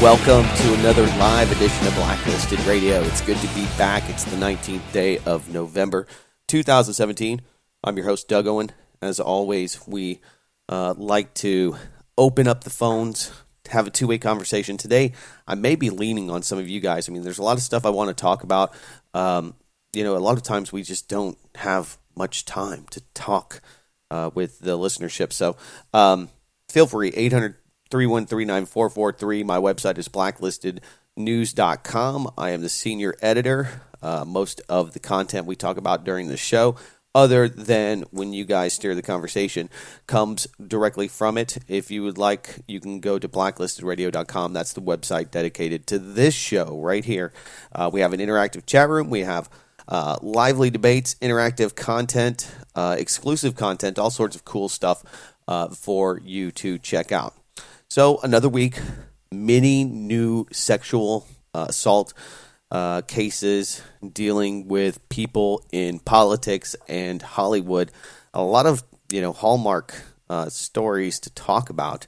Welcome to another live edition of Blacklisted Radio. It's good to be back. It's the 19th day of November, 2017. I'm your host, Doug Owen. As always, we like to open up the phones, have a two-way conversation. Today, I may be leaning on some of you guys. I mean, there's a lot of stuff I want to talk about. A lot of times we just don't have much time to talk with the listenership. So feel free, 800-313-9443. My website is blacklistednews.com. I am the senior editor. Most of the content we talk about during the show, other than when you guys steer the conversation, comes directly from it. If you would like, you can go to blacklistedradio.com. That's the website dedicated to this show right here. We have an interactive chat room. We have lively debates, interactive content, exclusive content, all sorts of cool stuff for you to check out. So another week, many new sexual assault cases dealing with people in politics and Hollywood. A lot of hallmark stories to talk about.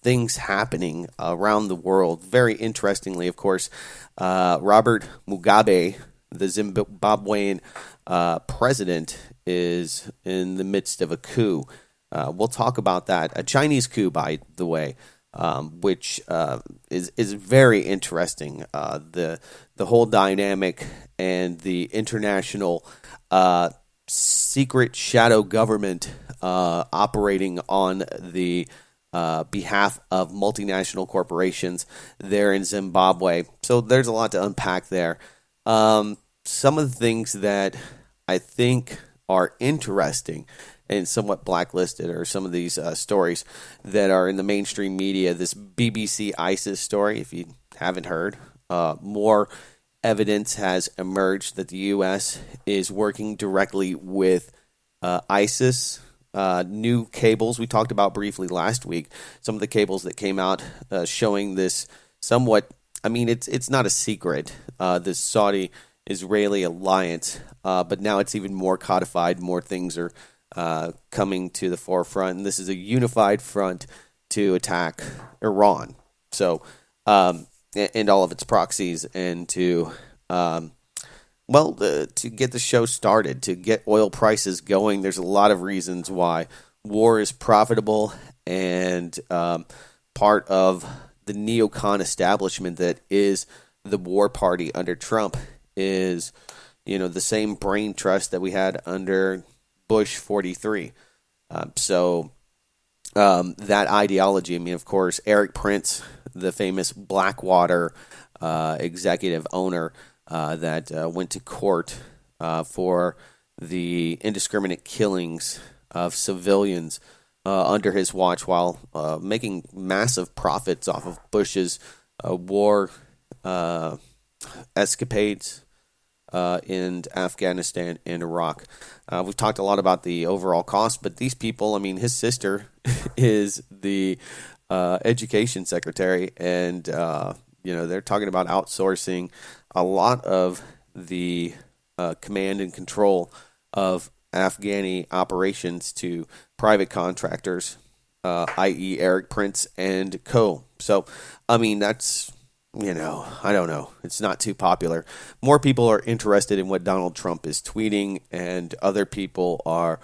Things happening around the world. Very interestingly, of course, Robert Mugabe, the Zimbabwean president, is in the midst of a coup. We'll talk about that. A Chinese coup, by the way, which is very interesting. The whole dynamic and the international secret shadow government operating on the behalf of multinational corporations there in Zimbabwe. So there's a lot to unpack there. Some of the things that I think are interesting and somewhat blacklisted are some of these stories that are in the mainstream media. This BBC ISIS story, if you haven't heard, more evidence has emerged that the U.S. is working directly with ISIS. New cables we talked about briefly last week, some of the cables that came out showing this somewhat, it's not a secret, this Saudi-Israeli alliance, but now it's even more codified, more things are coming to the forefront, and this is a unified front to attack Iran. So, and all of its proxies, and to get the show started, to get oil prices going. There's a lot of reasons why war is profitable, and part of the neocon establishment that is the war party under Trump is, the same brain trust that we had under Bush 43. That ideology, of course, Eric Prince, the famous Blackwater executive owner that went to court for the indiscriminate killings of civilians under his watch while making massive profits off of Bush's war escapades in Afghanistan and Iraq. We've talked a lot about the overall cost, but these people, his sister is the education secretary, and they're talking about outsourcing a lot of the command and control of Afghani operations to private contractors, i.e. Eric Prince and co. So, that's, I don't know. It's not too popular. More people are interested in what Donald Trump is tweeting, and other people are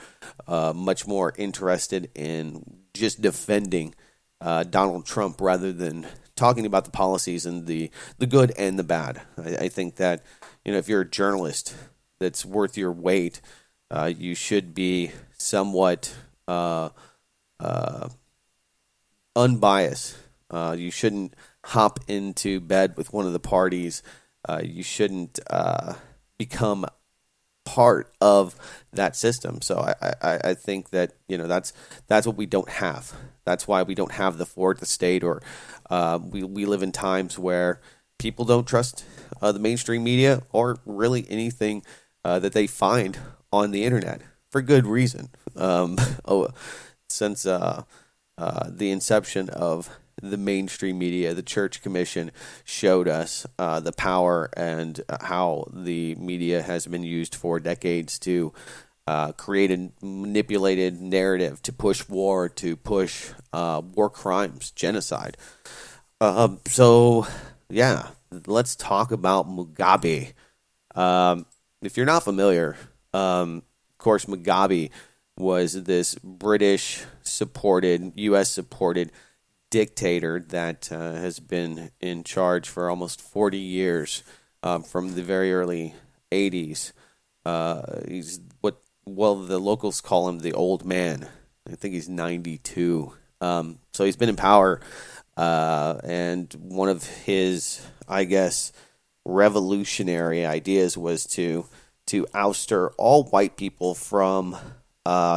much more interested in just defending Donald Trump rather than talking about the policies and the good and the bad. I think that, if you're a journalist that's worth your weight, you should be somewhat unbiased. You shouldn't hop into bed with one of the parties. You shouldn't become part of that system. So I think that that's what we don't have. That's why we don't have the fourth estate, or we live in times where people don't trust the mainstream media or really anything that they find on the internet for good reason. Since the inception of the mainstream media, the Church Commission showed us the power and how the media has been used for decades to create a manipulated narrative, to push war, to push war crimes, genocide. So, yeah, let's talk about Mugabe. If you're not familiar, of course, Mugabe was this British supported, U.S. supported dictator that has been in charge for almost 40 years, from the very early 80s. He's the locals call him the old man. I think he's 92. So he's been in power, and one of his, I guess, revolutionary ideas was to ouster all white people from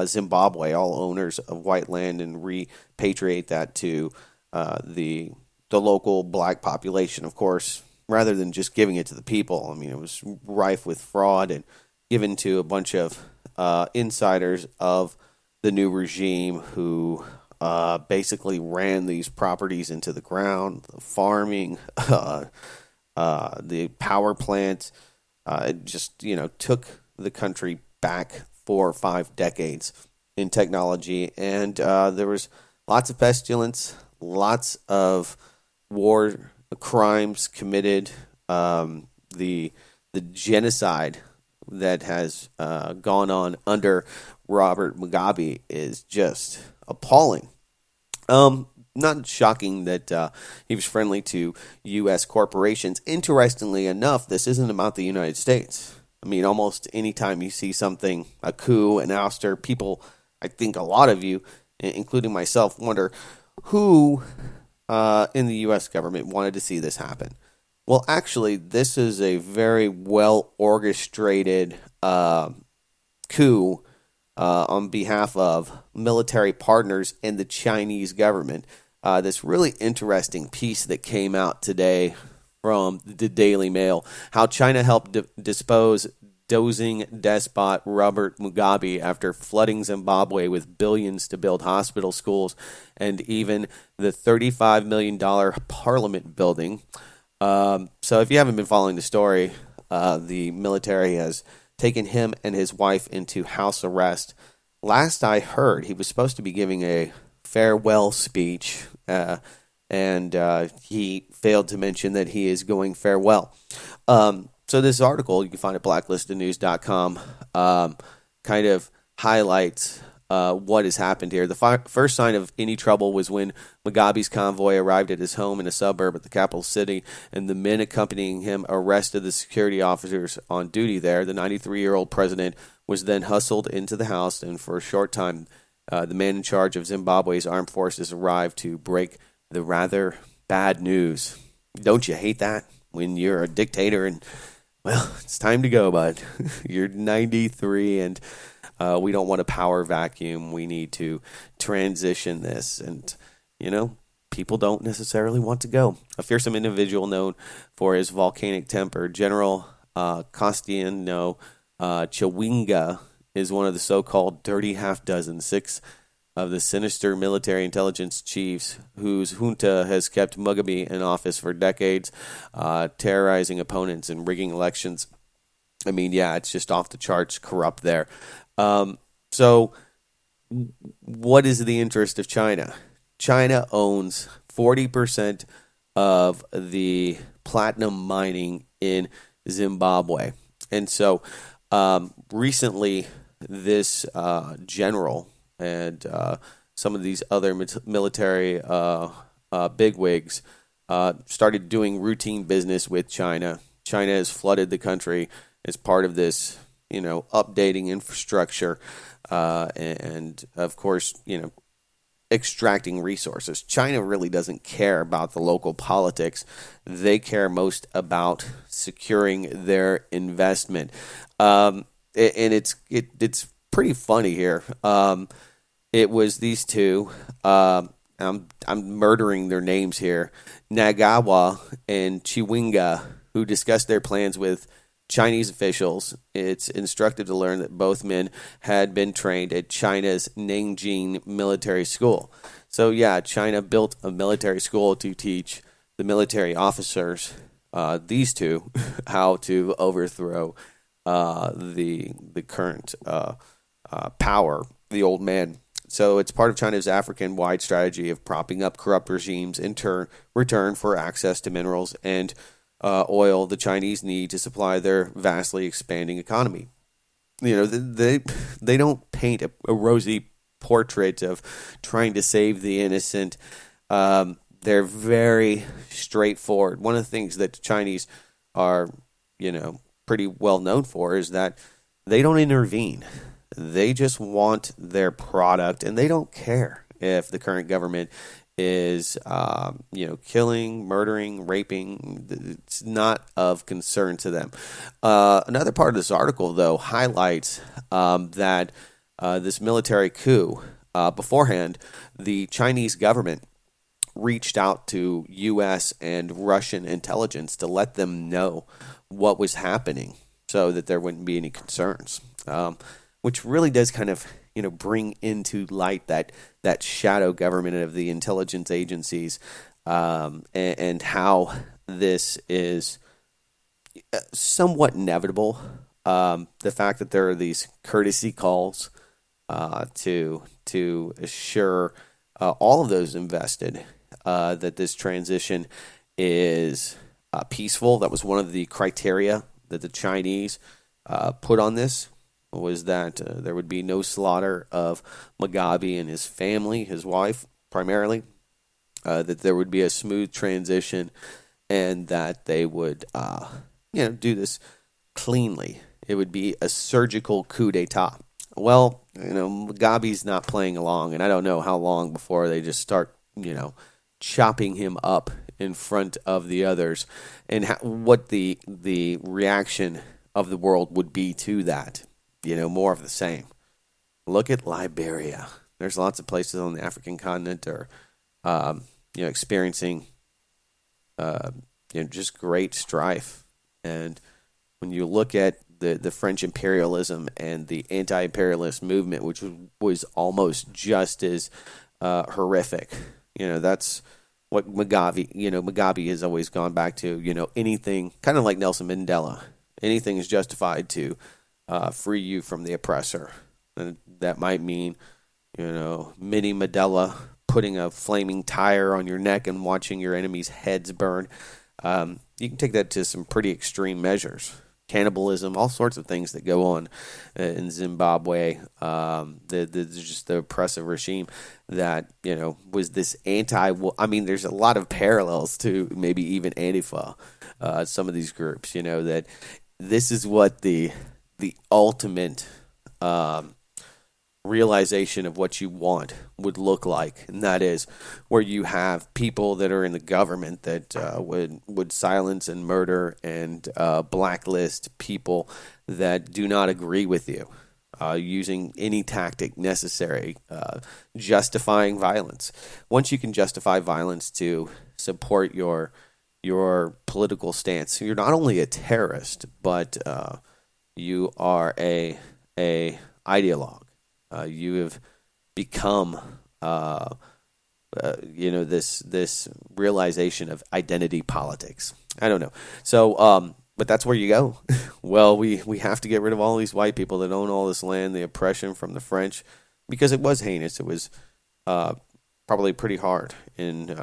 Zimbabwe, all owners of white land, and repatriate that to the local black population. Of course, rather than just giving it to the people, I mean, it was rife with fraud and given to a bunch of insiders of the new regime who basically ran these properties into the ground, the farming, the power plants. It just, took the country back 4 or 5 decades in technology, and there was lots of pestilence, lots of war crimes committed. The genocide that has gone on under Robert Mugabe is just appalling. Not shocking that he was friendly to U.S. corporations. Interestingly enough, this isn't about the United States. I mean, almost any time you see something, a coup, an ouster, people, I think a lot of you, including myself, wonder who in the U.S. government wanted to see this happen. Well, actually, this is a very well orchestrated coup on behalf of military partners and the Chinese government. This really interesting piece that came out today from the Daily Mail, how China helped dispose dozing despot Robert Mugabe after flooding Zimbabwe with billions to build hospital, schools, and even the $35 million parliament building. So if you haven't been following the story, the military has taken him and his wife into house arrest. Last I heard, he was supposed to be giving a farewell speech, and he failed to mention that he is going farewell. So this article, you can find at blacklistednews.com, kind of highlights what has happened here. The first sign of any trouble was when Mugabe's convoy arrived at his home in a suburb of the capital city, and the men accompanying him arrested the security officers on duty there. The 93-year-old president was then hustled into the house, and for a short time, the man in charge of Zimbabwe's armed forces arrived to break the rather bad news. Don't you hate that when you're a dictator and, well, it's time to go, bud. You're 93 and we don't want a power vacuum. We need to transition this. And, people don't necessarily want to go. A fearsome individual known for his volcanic temper, General Constantino Chiwenga, is one of the so-called dirty half-dozen, 6 of the sinister military intelligence chiefs whose junta has kept Mugabe in office for decades, terrorizing opponents and rigging elections. I mean, yeah, it's just off the charts corrupt there. So what is the interest of China? China owns 40% of the platinum mining in Zimbabwe. And so recently, this general and some of these other military bigwigs started doing routine business with China. China has flooded the country as part of this, updating infrastructure and, of course, extracting resources. China really doesn't care about the local politics. They care most about securing their investment. And it's pretty funny here. It was these two. I'm murdering their names here. Nagawa and Chiwenga, who discussed their plans with Chinese officials. It's instructive to learn that both men had been trained at China's Nanjing Military School. So yeah, China built a military school to teach the military officers, these two, how to overthrow the current power, the old man. So it's part of China's African-wide strategy of propping up corrupt regimes in return for access to minerals and oil the Chinese need to supply their vastly expanding economy. They don't paint a rosy portrait of trying to save the innocent. They're very straightforward. One of the things that the Chinese are, pretty well known for is that they don't intervene. They just want their product, and they don't care if the current government is, killing, murdering, raping. It's not of concern to them. Another part of this article, though, highlights that this military coup, beforehand, the Chinese government reached out to U.S. and Russian intelligence to let them know what was happening so that there wouldn't be any concerns, which really does kind of bring into light that shadow government of the intelligence agencies, and how this is somewhat inevitable. The fact that there are these courtesy calls to assure all of those invested that this transition is peaceful. That was one of the criteria that the Chinese put on this, was that there would be no slaughter of Mugabe and his family, his wife primarily, that there would be a smooth transition, and that they would do this cleanly. It would be a surgical coup d'etat. Well, Mugabe's not playing along, and I don't know how long before they just start, chopping him up in front of the others, and what the reaction of the world would be to that. More of the same. Look at Liberia. There's lots of places on the African continent are, experiencing, just great strife. And when you look at the French imperialism and the anti-imperialist movement, which was almost just as horrific, that's what Mugabe has always gone back to. Anything, kind of like Nelson Mandela, anything is justified to free you from the oppressor. And that might mean, Mini Mandela putting a flaming tire on your neck and watching your enemies' heads burn. You can take that to some pretty extreme measures. Cannibalism, all sorts of things that go on in Zimbabwe. Just the oppressive regime that, was this there's a lot of parallels to maybe even Antifa, some of these groups, that this is what the ultimate realization of what you want would look like, and that is where you have people that are in the government that would silence and murder and blacklist people that do not agree with you, using any tactic necessary, justifying violence. Once you can justify violence to support your political stance, you're not only a terrorist, but you are a ideologue. You have become, this realization of identity politics. I don't know. So, but that's where you go. Well, we have to get rid of all these white people that own all this land, the oppression from the French, because it was heinous. It was probably pretty hard in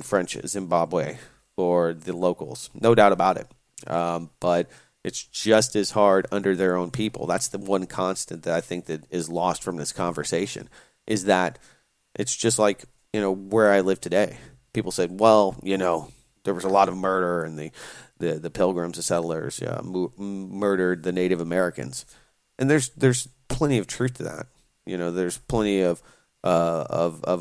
French Zimbabwe for the locals, no doubt about it. But it's just as hard under their own people. That's the one constant that I think that is lost from this conversation, is that it's just like, where I live today. People said, well, there was a lot of murder, and the pilgrims, the settlers, murdered the Native Americans. And there's plenty of truth to that. There's plenty of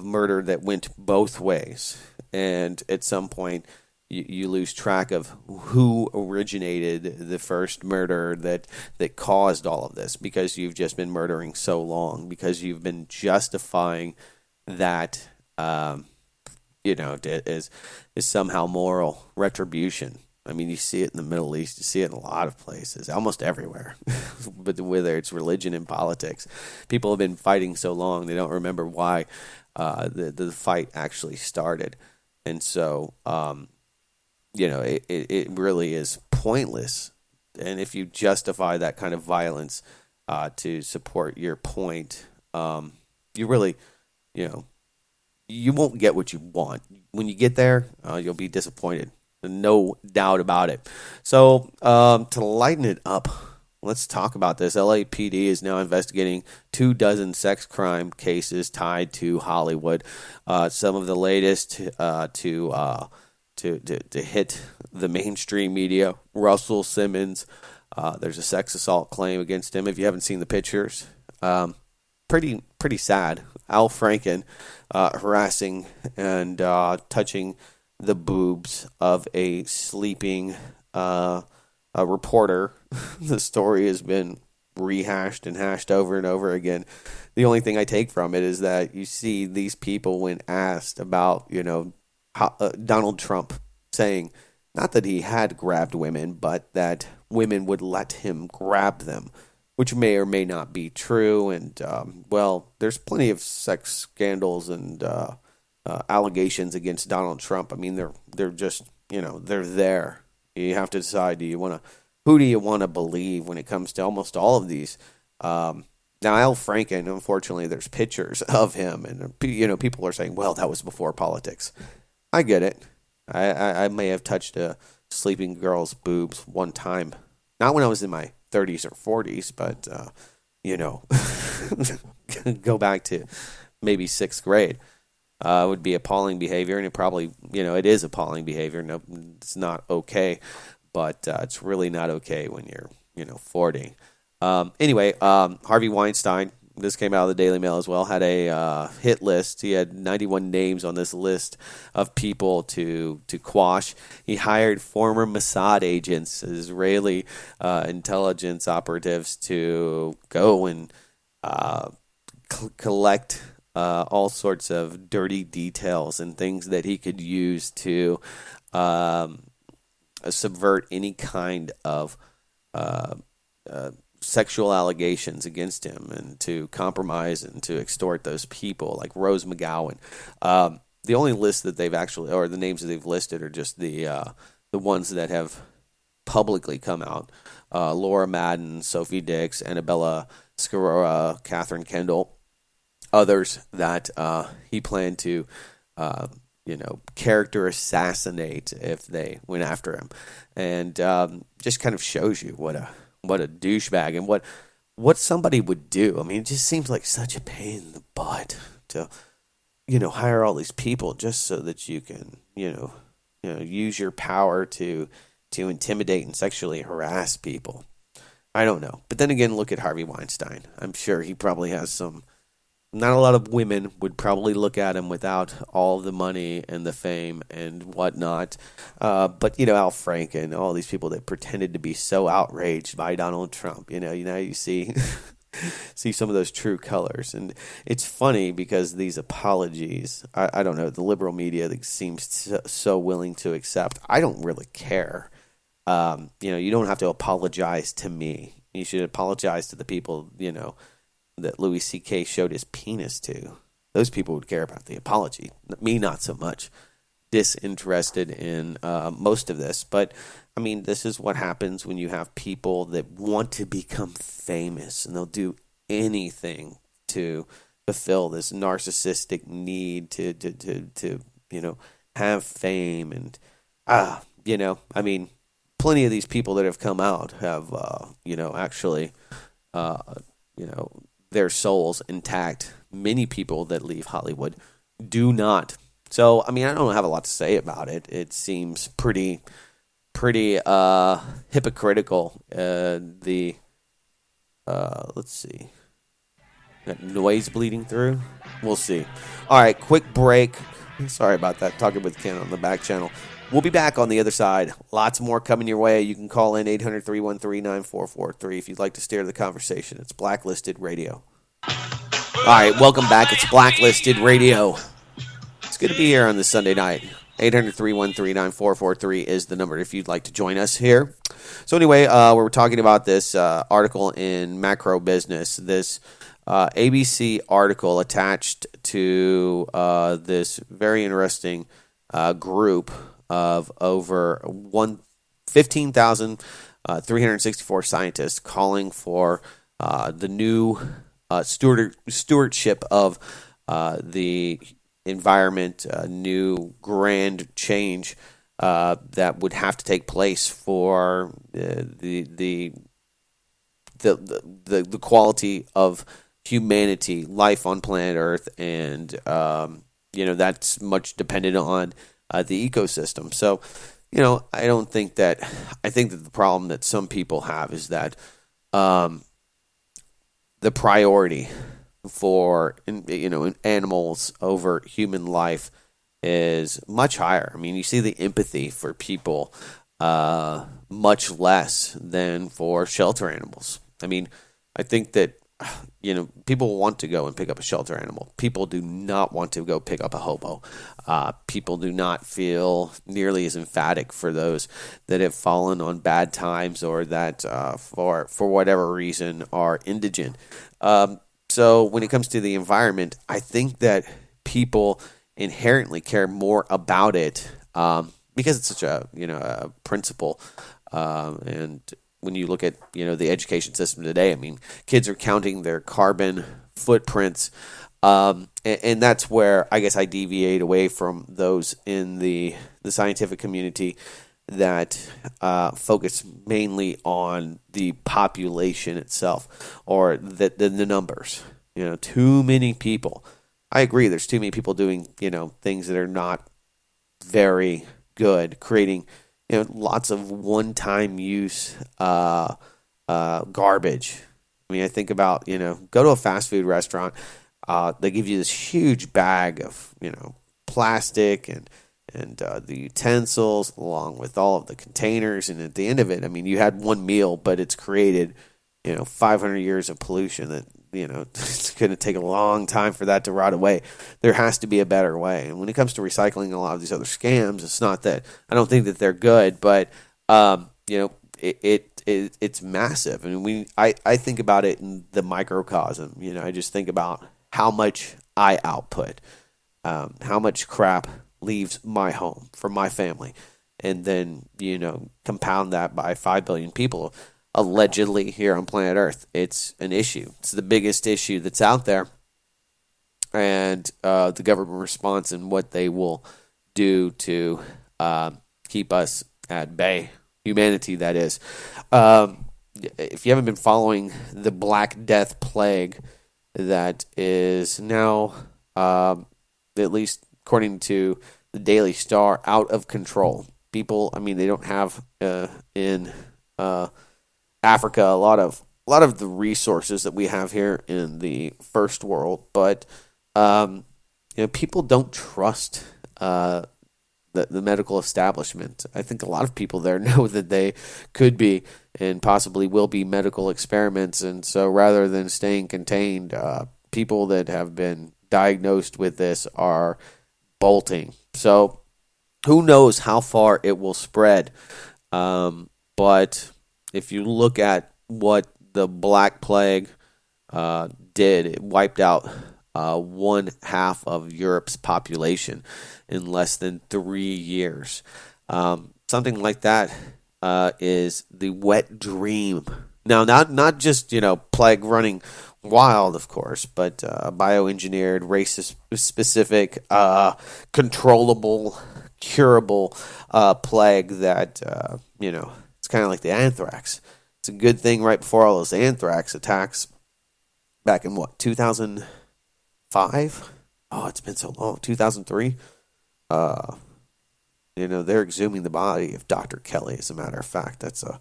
murder that went both ways. And at some point, you lose track of who originated the first murder that caused all of this, because you've just been murdering so long, because you've been justifying that, is somehow moral retribution. I mean, you see it in the Middle East, you see it in a lot of places, almost everywhere, but whether it's religion and politics, people have been fighting so long, they don't remember why the fight actually started. And so, it really is pointless. And if you justify that kind of violence to support your point, you really, you know, you won't get what you want. When you get there, you'll be disappointed. No doubt about it. So, to lighten it up, let's talk about this. LAPD is now investigating 24 sex crime cases tied to Hollywood. Some of the latest to hit the mainstream media. Russell Simmons. There's a sex assault claim against him. If you haven't seen the pictures, pretty sad. Al Franken harassing and touching the boobs of a sleeping a reporter. The story has been rehashed and hashed over and over again. The only thing I take from it is that you see these people, when asked about, Donald Trump saying, not that he had grabbed women, but that women would let him grab them, which may or may not be true. And, there's plenty of sex scandals and allegations against Donald Trump. I mean, they're just, they're there. You have to decide, who do you want to believe when it comes to almost all of these? Now, Al Franken, unfortunately, there's pictures of him, and people are saying, well, that was before politics. I get it. I may have touched a sleeping girl's boobs one time, not when I was in my 30s or 40s, but go back to maybe 6th grade. Would be appalling behavior, and it probably, it is appalling behavior. No, it's not okay, but it's really not okay when you're, 40. Anyway, Harvey Weinstein, this came out of the Daily Mail as well, had a hit list. He had 91 names on this list of people to quash. He hired former Mossad agents, Israeli intelligence operatives, to go and collect all sorts of dirty details and things that he could use to subvert any kind of sexual allegations against him, and to compromise and to extort those people, like Rose McGowan. The only list that they've actually, or the names that they've listed, are just the ones that have publicly come out. Laura Madden, Sophie Dix, Annabella Scarora, Catherine Kendall. Others that he planned to, character assassinate if they went after him, and just kind of shows you what a douchebag and what somebody would do. I mean, it just seems like such a pain in the butt to, hire all these people just so that you can, use your power to intimidate and sexually harass people. I don't know, but then again, look at Harvey Weinstein. I'm sure he probably has some. Not a lot of women would probably look at him without all the money and the fame and whatnot. But, Al Franken, all these people that pretended to be so outraged by Donald Trump, you see see some of those true colors. And it's funny because these apologies, I don't know, the liberal media that seems so willing to accept. I don't really care. You don't have to apologize to me. You should apologize to the people, that Louis C.K. showed his penis to. Those people would care about the apology. Me, not so much. Disinterested in most of this. But, I mean, this is what happens when you have people that want to become famous, and they'll do anything to fulfill this narcissistic need to have fame. And, I mean, plenty of these people that have come out have, actually, their souls intact. Many people that leave Hollywood do not. So, I mean, I don't have a lot to say about it. It seems pretty hypocritical. Let's see. Got noise bleeding through? We'll see. All right, quick break. Sorry about that. Talking with Ken on the back channel. We'll be back on the other side. Lots more coming your way. You can call in 800-313-9443 if you'd like to steer the conversation. It's Blacklisted Radio. All right, welcome back. It's Blacklisted Radio. It's good to be here on this Sunday night. 800-313-9443 is the number if you'd like to join us here. So anyway, we're talking about this article in Macro Business, this ABC article attached to this very interesting group of over 15,364 scientists calling for the new stewardship of the environment, new grand change that would have to take place for the quality of humanity, life on planet Earth, and that's much dependent on the ecosystem. So, I don't think that. I think that the problem that some people have is that the priority for animals over human life is much higher. I mean, you see the empathy for people much less than for shelter animals. I mean, I think that people want to go and pick up a shelter animal. People do not want to go pick up a hobo. People do not feel nearly as emphatic for those that have fallen on bad times or that for whatever reason are indigent. So when it comes to the environment, I think that people inherently care more about it because it's such a principle. And when you look at the education system today, I mean, kids are counting their carbon footprints, and that's where I guess I deviate away from those in the scientific community that focus mainly on the population itself or the numbers. Too many people. I agree. There's too many people doing things that are not very good, creating lots of one-time use garbage. I mean, I think about go to a fast food restaurant. They give you this huge bag of plastic and the utensils along with all of the containers, and at the end of it, I mean, you had one meal, but it's created 500 years of pollution that it's going to take a long time for that to rot away. There has to be a better way. And when it comes to recycling a lot of these other scams, it's not that I don't think that they're good, but it's massive. I mean, I think about it in the microcosm. I just think about how much I output, how much crap leaves my home for my family, and then compound that by 5 billion people allegedly here on planet Earth. It's an issue. It's the biggest issue that's out there, and the government response and what they will do to keep us at bay, humanity that is. If you haven't been following the Black Death plague that is now, at least according to the Daily Star, out of control. People, I mean, they don't have in Africa a lot of the resources that we have here in the first world, but people don't trust the medical establishment. I think a lot of people there know that they could be and possibly will be medical experiments, and so rather than staying contained, people that have been diagnosed with this are bolting. So who knows how far it will spread, but if you look at what the Black Plague did, it wiped out 1/2 of Europe's population in less than 3 years. Something like that is the wet dream. Now, not just plague running wild, of course, but bioengineered, race-specific, controllable, curable plague that it's kind of like the anthrax. It's a good thing right before all those anthrax attacks back in 2005? Oh, it's been so long. 2003? They're exhuming the body of Dr. Kelly, as a matter of fact. That's a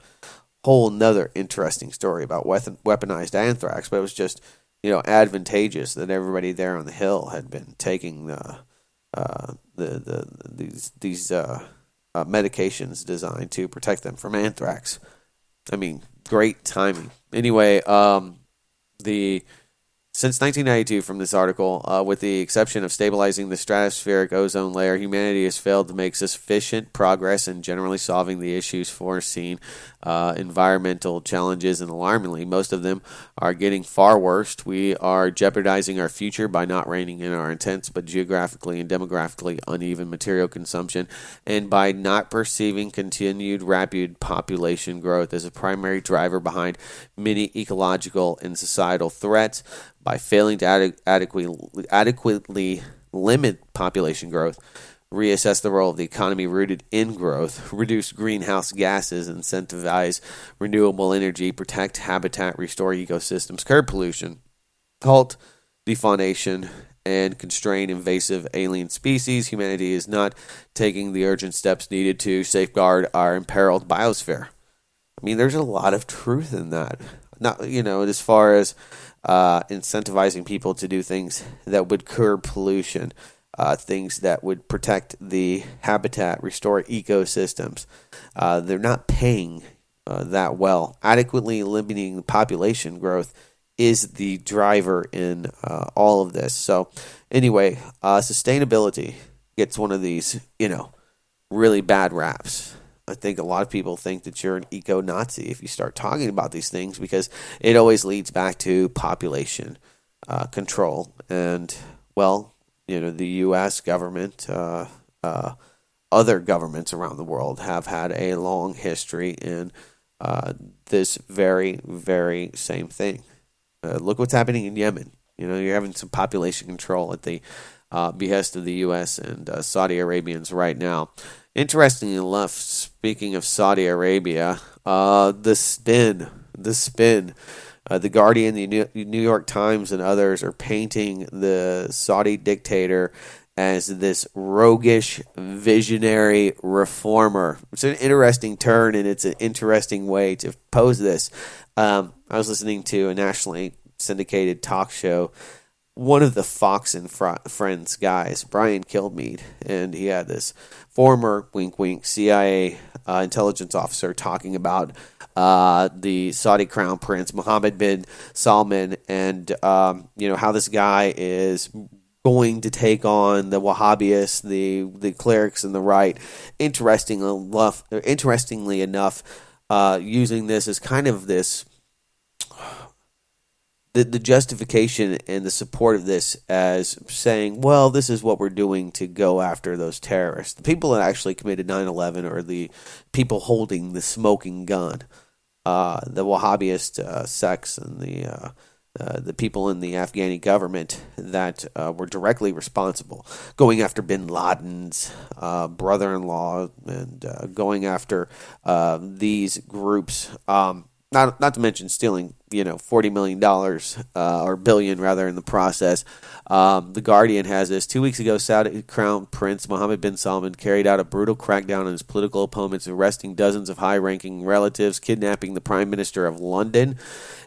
whole nother interesting story about weaponized anthrax, but it was just, advantageous that everybody there on the Hill had been taking these medications designed to protect them from anthrax. I mean, great timing. Anyway, since 1992, from this article, with the exception of stabilizing the stratospheric ozone layer, humanity has failed to make sufficient progress in generally solving the issues foreseen, environmental challenges, and alarmingly, most of them are getting far worse. We are jeopardizing our future by not reining in our intense but geographically and demographically uneven material consumption, and by not perceiving continued rapid population growth as a primary driver behind many ecological and societal threats. by failing to adequately limit population growth, reassess the role of the economy rooted in growth, reduce greenhouse gases, incentivize renewable energy, protect habitat, restore ecosystems, curb pollution, halt defaunation, and constrain invasive alien species, humanity is not taking the urgent steps needed to safeguard our imperiled biosphere. I mean, there's a lot of truth in that. Not, as far as incentivizing people to do things that would curb pollution, things that would protect the habitat, restore ecosystems. They're not paying that well. Adequately limiting population growth is the driver in all of this. So anyway, sustainability gets one of these, really bad raps. I think a lot of people think that you're an eco-Nazi if you start talking about these things, because it always leads back to population control. And, well, the U.S. government, other governments around the world have had a long history in this very, very same thing. Look what's happening in Yemen. You're having some population control at the behest of the U.S. and Saudi Arabians right now. Interestingly enough, speaking of Saudi Arabia, the spin. The Guardian, the New York Times, and others are painting the Saudi dictator as this roguish, visionary reformer. It's an interesting turn, and it's an interesting way to pose this. I was listening to a nationally syndicated talk show. One of the Fox and Friends guys, Brian Kilmeade, and he had this former, wink wink, CIA intelligence officer talking about the Saudi crown prince, Mohammed bin Salman, and how this guy is going to take on the Wahhabists, the clerics and the right. Interestingly enough, using this as kind of this, the justification and the support of this as saying, well, this is what we're doing to go after those terrorists. The people that actually committed 9/11 are the people holding the smoking gun, the Wahhabist sects and the people in the Afghani government that were directly responsible, going after bin Laden's brother-in-law and going after these groups. Not to mention stealing, $40 million or billion rather in the process. The Guardian has this. 2 weeks ago, Saudi Crown Prince Mohammed bin Salman carried out a brutal crackdown on his political opponents, arresting dozens of high-ranking relatives, kidnapping the Prime Minister of London,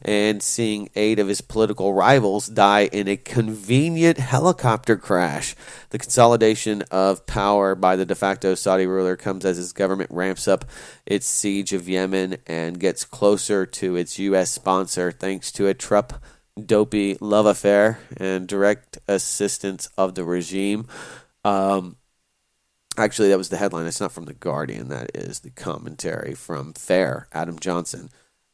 and seeing 8 of his political rivals die in a convenient helicopter crash. The consolidation of power by the de facto Saudi ruler comes as his government ramps up its siege of Yemen and gets closer to its U.S. sponsor thanks to a Trump-dopey love affair and direct assistance of the regime. Actually, that was the headline. It's not from The Guardian. That is the commentary from FAIR, Adam Johnson.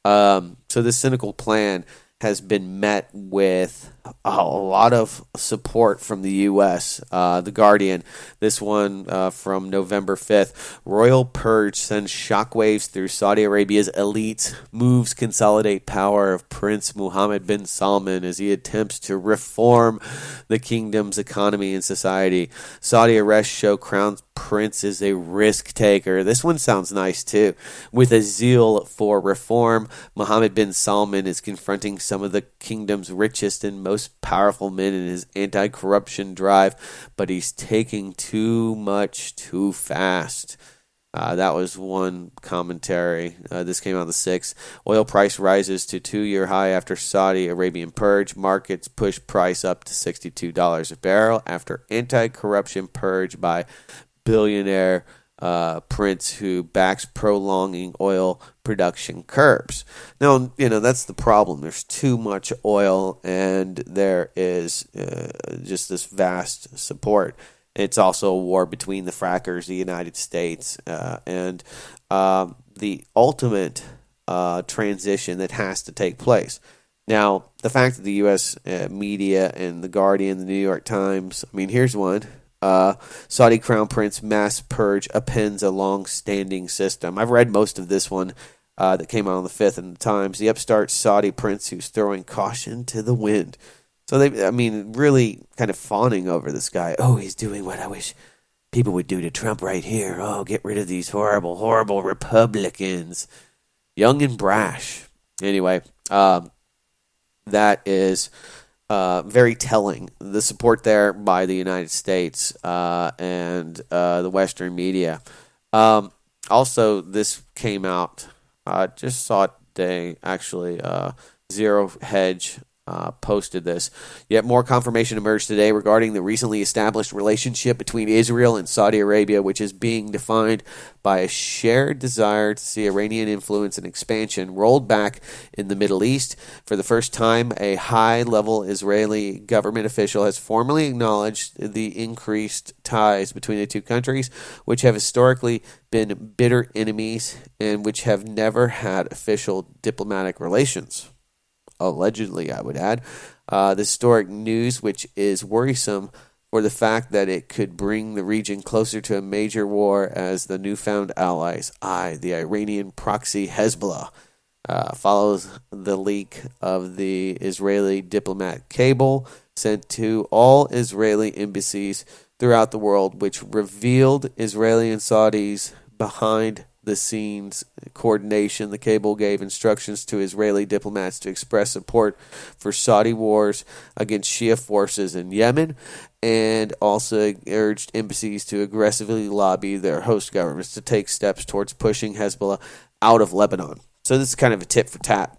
So this cynical plan has been met with a lot of support from the U.S. The Guardian, this one from November 5th. Royal purge sends shockwaves through Saudi Arabia's elites. Moves consolidate power of Prince Mohammed bin Salman as he attempts to reform the kingdom's economy and society. Saudi arrests show crown prince is a risk taker. This one sounds nice too. With a zeal for reform, Mohammed bin Salman is confronting some of the kingdom's richest and most powerful men in his anti-corruption drive, but he's taking too much too fast. That was one commentary. This came out on the 6th. Oil price rises to 2-year high after Saudi Arabian purge. Markets push price up to $62 a barrel after anti-corruption purge by billionaire prince who backs prolonging oil production curbs. Now, that's the problem. There's too much oil, and there is just this vast support. It's also a war between the frackers, the United States, and the ultimate transition that has to take place. Now, the fact that the U.S. media and The Guardian, the New York Times, here's one. Saudi Crown Prince mass purge appends a long-standing system. I've read most of this one that came out on the 5th in the Times. The upstart Saudi prince who's throwing caution to the wind. So they, I mean, really kind of fawning over this guy. Oh, he's doing what I wish people would do to Trump right here. Oh, get rid of these horrible, horrible Republicans. Young and brash. Anyway, that is very telling. The support there by the United States and the Western media. Also, this came out. Just saw it today, actually. Zero Hedge posted this. Yet more confirmation emerged today regarding the recently established relationship between Israel and Saudi Arabia, which is being defined by a shared desire to see Iranian influence and expansion rolled back in the Middle East. For the first time, a high-level Israeli government official has formally acknowledged the increased ties between the two countries, which have historically been bitter enemies and which have never had official diplomatic relations. Allegedly, I would add. The historic news, which is worrisome for the fact that it could bring the region closer to a major war as the newfound allies, the Iranian proxy Hezbollah, follows the leak of the Israeli diplomat cable sent to all Israeli embassies throughout the world, which revealed Israeli and Saudis behind the scenes coordination. The cable gave instructions to Israeli diplomats to express support for Saudi wars against Shia forces in Yemen, and also urged embassies to aggressively lobby their host governments to take steps towards pushing Hezbollah out of Lebanon. So this is kind of a tit for tat.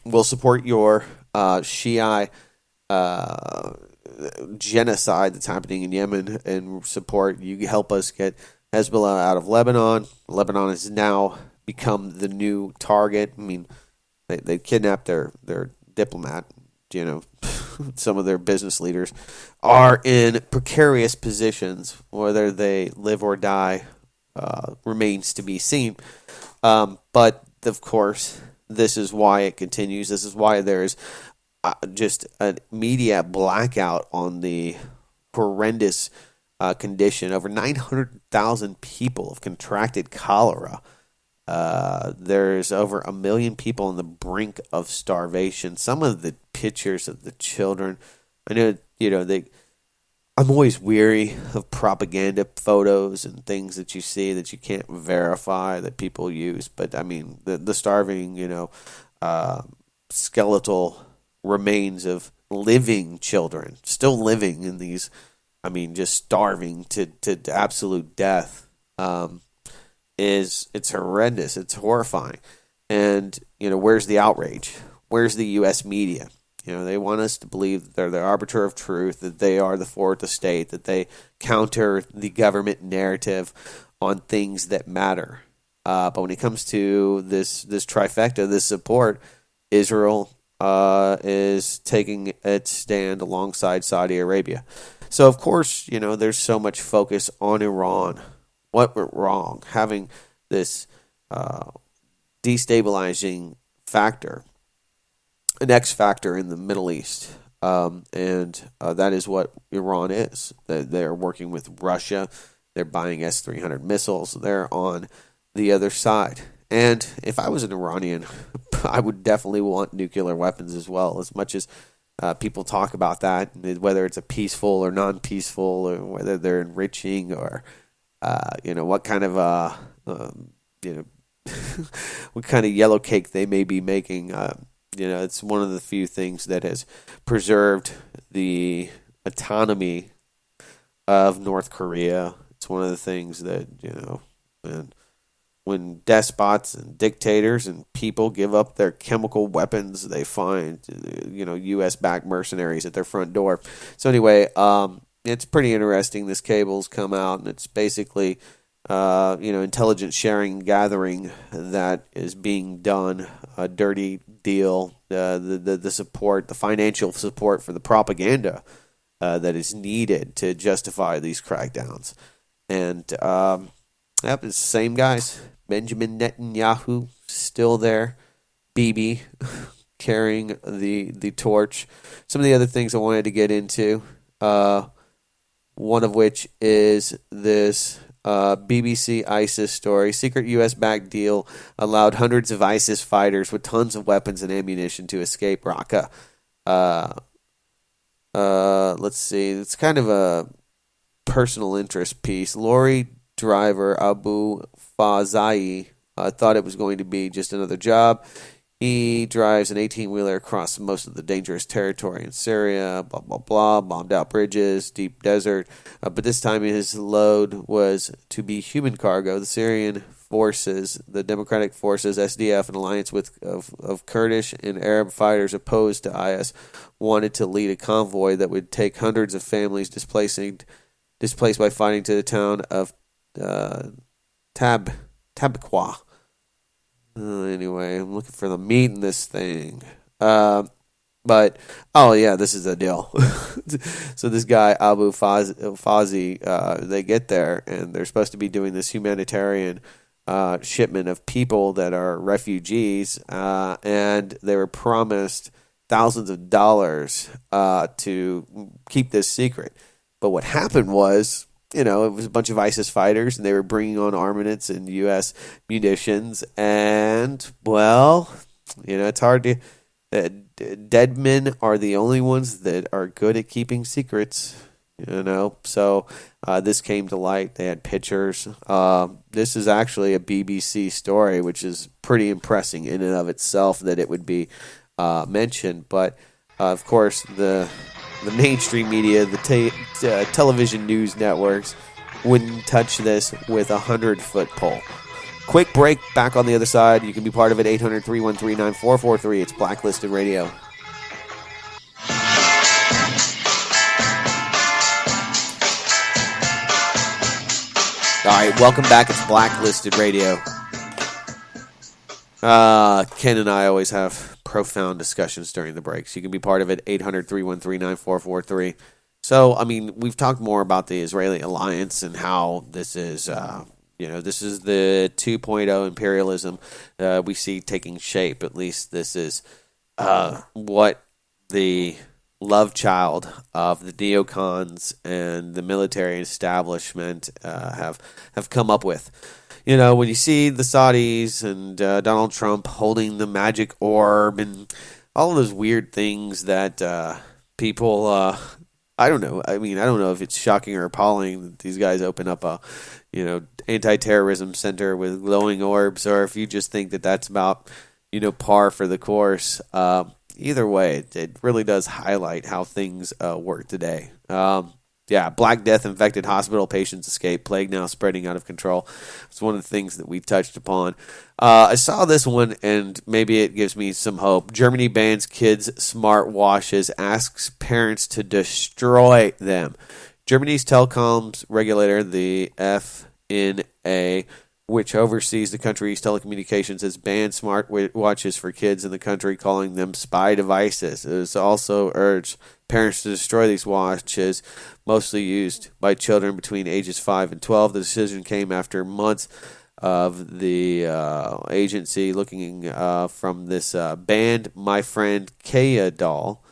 We'll support your Shia genocide that's happening in Yemen, and support you help us get Hezbollah out of Lebanon. Lebanon has now become the new target. I mean, they kidnapped their diplomat. You know, some of their business leaders are in precarious positions. Whether they live or die remains to be seen. But, of course, this is why it continues. This is why there's just a media blackout on the horrendous condition. Over 900,000 people have contracted cholera. There's over 1 million people on the brink of starvation. Some of the pictures of the children, I know, I'm always weary of propaganda photos and things that you see that you can't verify that people use. But I mean, the starving, skeletal remains of living children, still living in these, just starving to absolute death. It's horrendous. It's horrifying. And, where's the outrage? Where's the U.S. media? They want us to believe that they're the arbiter of truth, that they are the fourth estate, that they counter the government narrative on things that matter. But when it comes to this trifecta, this support, Israel is taking its stand alongside Saudi Arabia. So, of course, there's so much focus on Iran. What went wrong? Having this destabilizing factor, an X factor in the Middle East. And that is what Iran is. They're working with Russia. They're buying S-300 missiles. They're on the other side. And if I was an Iranian, I would definitely want nuclear weapons as well, as much as people talk about that, whether it's a peaceful or non-peaceful, or whether they're enriching, or what kind of what kind of yellow cake they may be making. It's one of the few things that has preserved the autonomy of North Korea. It's one of the things that, when despots and dictators and people give up their chemical weapons, they find, U.S.-backed mercenaries at their front door. So anyway, it's pretty interesting. This cable's come out, and it's basically, intelligence sharing and gathering that is being done, a dirty deal, the support, the financial support for the propaganda that is needed to justify these crackdowns. And, it's the same guys. Benjamin Netanyahu still there. Bibi carrying the torch. Some of the other things I wanted to get into, one of which is this BBC ISIS story. Secret U.S.-backed deal allowed hundreds of ISIS fighters with tons of weapons and ammunition to escape Raqqa. let's see. It's kind of a personal interest piece. Lorry driver Abu Fazai thought it was going to be just another job. He drives an 18-wheeler across most of the dangerous territory in Syria, blah, blah, blah, bombed out bridges, deep desert. But this time his load was to be human cargo. The Syrian forces, the Democratic Forces, SDF, an alliance of Kurdish and Arab fighters opposed to IS, wanted to lead a convoy that would take hundreds of families displaced by fighting to the town of Tabqa. Anyway, I'm looking for the meat in this thing. But, oh yeah, this is the deal. So this guy, Abu Fazi, they get there, and they're supposed to be doing this humanitarian shipment of people that are refugees, and they were promised thousands of dollars to keep this secret. But what happened was, it was a bunch of ISIS fighters, and they were bringing on armaments and U.S. munitions. And, well, it's hard to... dead men are the only ones that are good at keeping secrets, So this came to light. They had pictures. This is actually a BBC story, which is pretty impressive in and of itself that it would be mentioned. But, of course, the mainstream media, the television news networks wouldn't touch this with 100-foot pole. Quick break, back on the other side. You can be part of it, 800-313-9443. It's Blacklisted Radio. All right, welcome back. It's Blacklisted Radio. Ken and I always have profound discussions during the breaks. You can be part of it, 800-313-9443. So, we've talked more about the Israeli alliance and how this is, this is the 2.0 imperialism we see taking shape. At least this is what the love child of the neocons and the military establishment have come up with. When you see the Saudis and Donald Trump holding the magic orb and all of those weird things that people, I don't know. I don't know if it's shocking or appalling that these guys open up a, anti-terrorism center with glowing orbs, or if you just think that that's about, par for the course. Either way, it really does highlight how things work today. Black Death infected hospital patients escape. Plague now spreading out of control. It's one of the things that we touched upon. I saw this one, and maybe it gives me some hope. Germany bans kids' smartwatches, asks parents to destroy them. Germany's telecoms regulator, the FNA, which oversees the country's telecommunications, has banned smartwatches for kids in the country, calling them spy devices. It has also urged parents to destroy these watches, mostly used by children between ages 5 and 12. The decision came after months of the agency looking from this banned My Friend Kaya doll,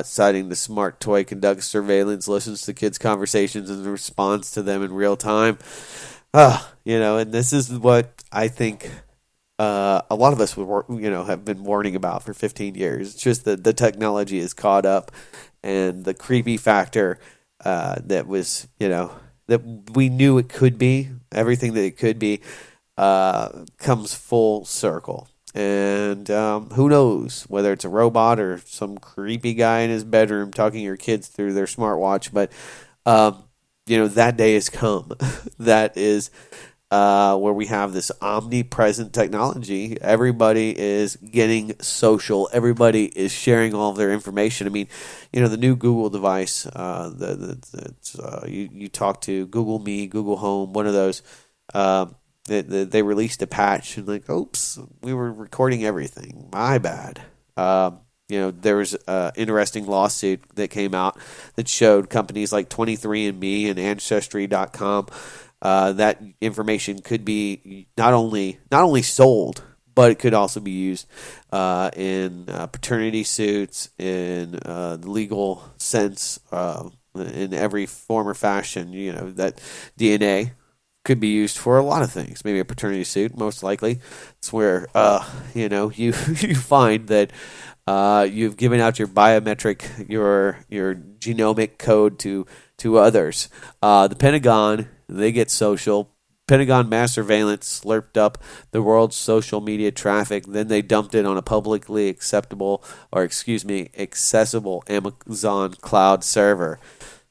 citing the smart toy conducts surveillance, listens to kids' conversations, and responds to them in real time. And this is what I think a lot of us have been warning about for 15 years. It's just that the technology is caught up, and the creepy factor that was, that we knew it could be, everything that it could be, comes full circle. And who knows whether it's a robot or some creepy guy in his bedroom talking to your kids through their smartwatch. But, that day has come. That is where we have this omnipresent technology. Everybody is getting social. Everybody is sharing all of their information. The new Google device, you talk to Google Me, Google Home, one of those, they released a patch and oops, we were recording everything. My bad. There was an interesting lawsuit that came out that showed companies like 23andMe and Ancestry.com that information could be not only sold, but it could also be used in paternity suits, in the legal sense, in every form or fashion. That DNA could be used for a lot of things. Maybe a paternity suit, most likely. It's where you find that You've given out your biometric, your genomic code to others. The Pentagon, they get social. Pentagon mass surveillance slurped up the world's social media traffic. Then they dumped it on a publicly accessible Amazon cloud server.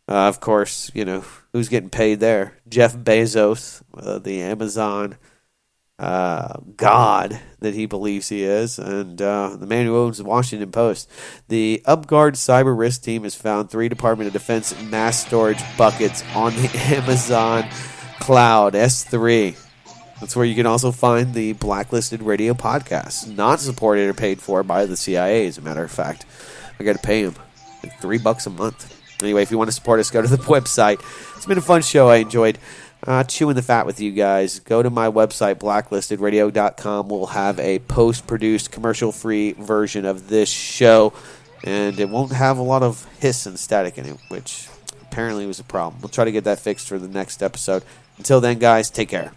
Of course, who's getting paid there? Jeff Bezos, the Amazon god that he believes he is, and the man who owns the Washington Post. The UpGuard cyber risk team has found 3 Department of Defense mass storage buckets on the Amazon cloud, S3. That's where you can also find the Blacklisted Radio podcast, not supported or paid for by the CIA, as a matter of fact. I got to pay him like $3 a month. Anyway, if you want to support us, go to the website. It's been a fun show. I enjoyed chewing the fat with you guys. Go to my website, blacklistedradio.com. We'll have a post-produced, commercial-free version of this show, and it won't have a lot of hiss and static in it, which apparently was a problem. We'll try to get that fixed for the next episode. Until then, guys, take care.